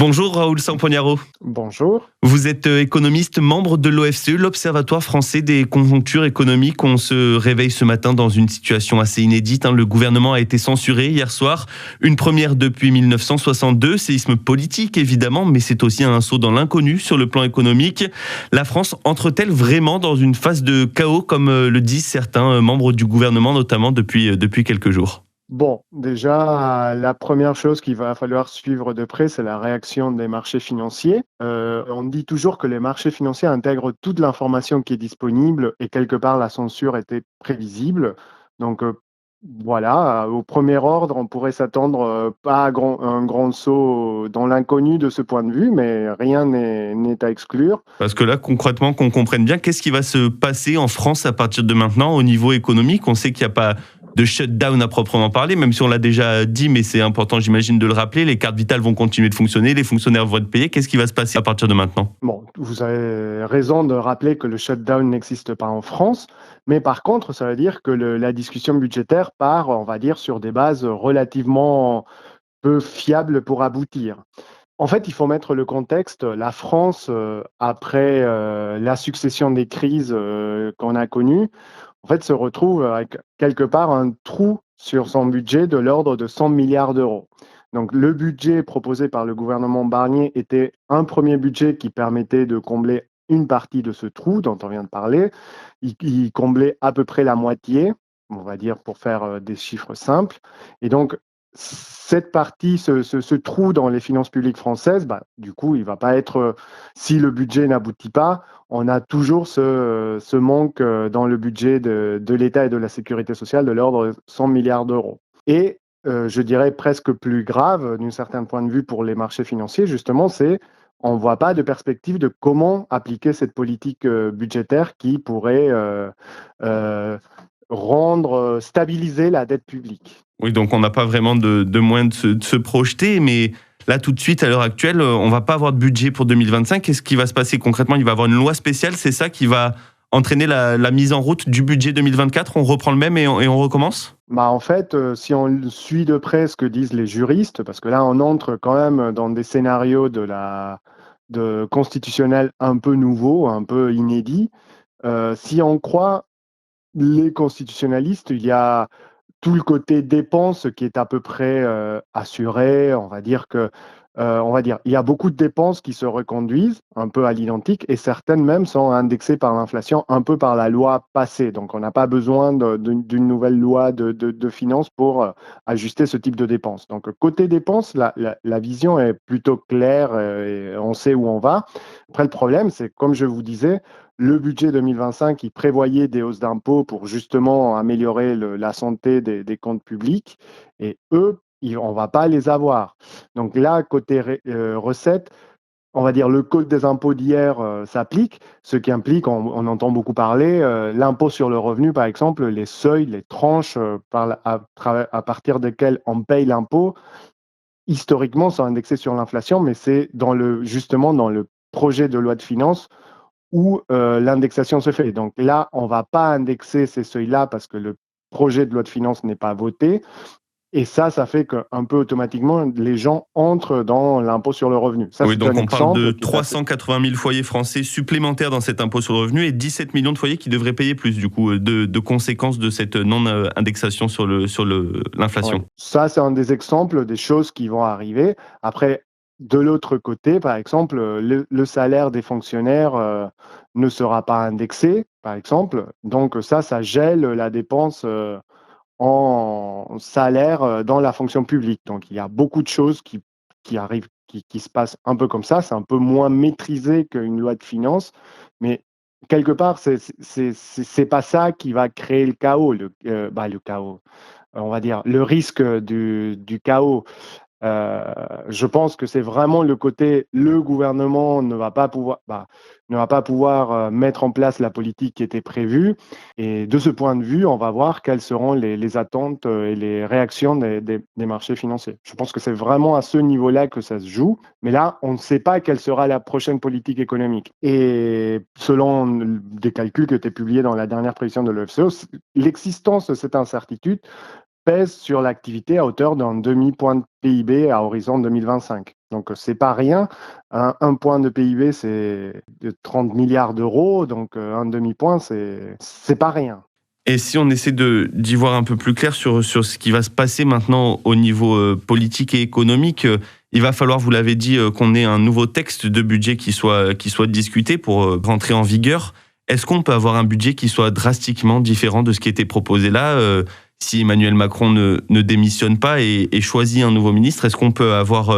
Bonjour Raoul Sampognaro. Bonjour. Vous êtes économiste, membre de l'OFCE, l'Observatoire français des conjonctures économiques. On se réveille ce matin dans une situation assez inédite. Le gouvernement a été censuré hier soir. Une première depuis 1962, séisme politique évidemment, mais c'est aussi un saut dans l'inconnu sur le plan économique. La France entre-t-elle vraiment dans une phase de chaos, comme le disent certains membres du gouvernement, notamment depuis quelques jours ? Bon, déjà, la première chose qu'il va falloir suivre de près, c'est la réaction des marchés financiers. On dit toujours que les marchés financiers intègrent toute l'information qui est disponible et quelque part la censure était prévisible. Donc voilà, au premier ordre, on pourrait s'attendre pas à un grand saut dans l'inconnu de ce point de vue, mais rien n'est à exclure. Parce que là, concrètement, qu'on comprenne bien, qu'est-ce qui va se passer en France à partir de maintenant au niveau économique ? On sait qu'il n'y a pas de shutdown à proprement parler, même si on l'a déjà dit, mais c'est important, j'imagine, de le rappeler. Les cartes vitales vont continuer de fonctionner, les fonctionnaires vont être payés. Qu'est-ce qui va se passer à partir de maintenant ? Bon, vous avez raison de rappeler que le shutdown n'existe pas en France, mais par contre, ça veut dire que la discussion budgétaire part, on va dire, sur des bases relativement peu fiables pour aboutir. En fait, il faut mettre le contexte. La France, après la succession des crises qu'on a connues, en fait, se retrouve avec quelque part un trou sur son budget de l'ordre de 100 milliards d'euros. Donc, le budget proposé par le gouvernement Barnier était un premier budget qui permettait de combler une partie de ce trou dont on vient de parler. Il comblait à peu près la moitié, on va dire pour faire des chiffres simples. Et donc, cette partie, ce trou dans les finances publiques françaises, du coup, il va pas être, si le budget n'aboutit pas, on a toujours ce manque dans le budget de l'État et de la sécurité sociale de l'ordre de 100 milliards d'euros. Et je dirais presque plus grave, d'un certain point de vue pour les marchés financiers, justement, c'est on ne voit pas de perspective de comment appliquer cette politique budgétaire qui pourrait stabiliser la dette publique. Oui, donc on n'a pas vraiment de moyens de se projeter, mais là, tout de suite, à l'heure actuelle, on ne va pas avoir de budget pour 2025. Qu'est-ce qui va se passer concrètement ? Il va y avoir une loi spéciale, c'est ça qui va entraîner la mise en route du budget 2024 ? On reprend le même et on recommence ? En fait, si on suit de près ce que disent les juristes, parce que là, on entre quand même dans des scénarios de constitutionnels un peu nouveaux, un peu inédits. Si on croit les constitutionnalistes, il y a tout le côté dépenses qui est à peu près assuré. Il y a beaucoup de dépenses qui se reconduisent un peu à l'identique et certaines même sont indexées par l'inflation, un peu par la loi passée. Donc, on n'a pas besoin d'une nouvelle loi de finances pour ajuster ce type de dépenses. Donc, côté dépenses, la vision est plutôt claire et on sait où on va. Après, le problème, c'est comme je vous disais, le budget 2025, il prévoyait des hausses d'impôts pour justement améliorer la santé des comptes publics. Et eux, on ne va pas les avoir. Donc là, côté recettes, on va dire le code des impôts d'hier s'applique, ce qui implique, on entend beaucoup parler, l'impôt sur le revenu, par exemple, les seuils, les tranches à partir desquelles on paye l'impôt, historiquement, sont indexés sur l'inflation, mais c'est justement dans le projet de loi de finances où l'indexation se fait. Donc là, on ne va pas indexer ces seuils-là parce que le projet de loi de finances n'est pas voté. Et ça fait qu'un peu automatiquement, les gens entrent dans l'impôt sur le revenu. Ça, oui, c'est donc un on parle de exemple 380 000 foyers français supplémentaires dans cet impôt sur le revenu et 17 millions de foyers qui devraient payer plus, du coup, de conséquences de cette non-indexation sur l'inflation. Ouais. Ça, c'est un des exemples des choses qui vont arriver. Après, de l'autre côté, par exemple, le salaire des fonctionnaires ne sera pas indexé, par exemple. Donc ça gèle la dépense en salaire dans la fonction publique. Donc il y a beaucoup de choses qui arrivent, qui se passent un peu comme ça. C'est un peu moins maîtrisé qu'une loi de finances, mais quelque part, c'est pas ça qui va créer le chaos, le chaos. On va dire le risque du chaos. Je pense que c'est vraiment le côté, le gouvernement ne va pas pouvoir mettre en place la politique qui était prévue. Et de ce point de vue, on va voir quelles seront les attentes et les réactions des marchés financiers. Je pense que c'est vraiment à ce niveau-là que ça se joue. Mais là, on ne sait pas quelle sera la prochaine politique économique. Et selon des calculs qui étaient publiés dans la dernière prévision de l'OFCE, l'existence de cette incertitude pèse sur l'activité à hauteur d'un demi-point de PIB à horizon 2025. Donc c'est pas rien. Un point de PIB, c'est de 30 milliards d'euros, donc un demi-point, c'est pas rien. Et si on essaie d'y voir un peu plus clair sur ce qui va se passer maintenant au niveau politique et économique, il va falloir, vous l'avez dit, qu'on ait un nouveau texte de budget qui soit discuté pour rentrer en vigueur. Est-ce qu'on peut avoir un budget qui soit drastiquement différent de ce qui était proposé là si Emmanuel Macron ne démissionne pas et choisit un nouveau ministre? Est-ce qu'on peut avoir,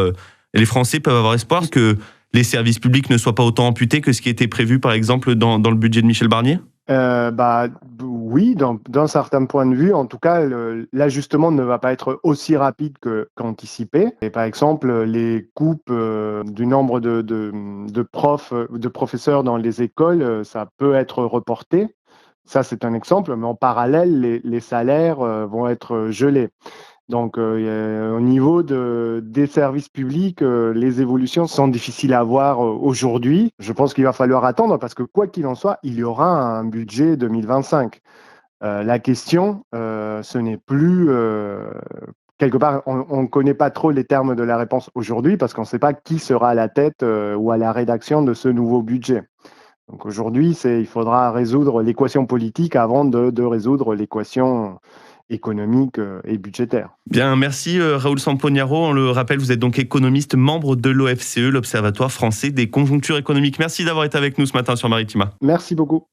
les Français peuvent avoir espoir que les services publics ne soient pas autant amputés que ce qui était prévu, par exemple, dans le budget de Michel Barnier? Oui, d'un certain point de vue, en tout cas, l'ajustement ne va pas être aussi rapide qu'anticipé. Et par exemple, les coupes du nombre de profs, de professeurs dans les écoles, ça peut être reporté. Ça, c'est un exemple, mais en parallèle, les salaires vont être gelés. Donc, au niveau des services publics, les évolutions sont difficiles à voir aujourd'hui. Je pense qu'il va falloir attendre parce que quoi qu'il en soit, il y aura un budget 2025. La question, ce n'est plus quelque part, on ne connaît pas trop les termes de la réponse aujourd'hui parce qu'on ne sait pas qui sera à la tête ou à la rédaction de ce nouveau budget. Donc aujourd'hui, il faudra résoudre l'équation politique avant de résoudre l'équation économique et budgétaire. Bien, merci Raoul Sampognaro. On le rappelle, vous êtes donc économiste, membre de l'OFCE, l'Observatoire français des conjonctures économiques. Merci d'avoir été avec nous ce matin sur Maritima. Merci beaucoup.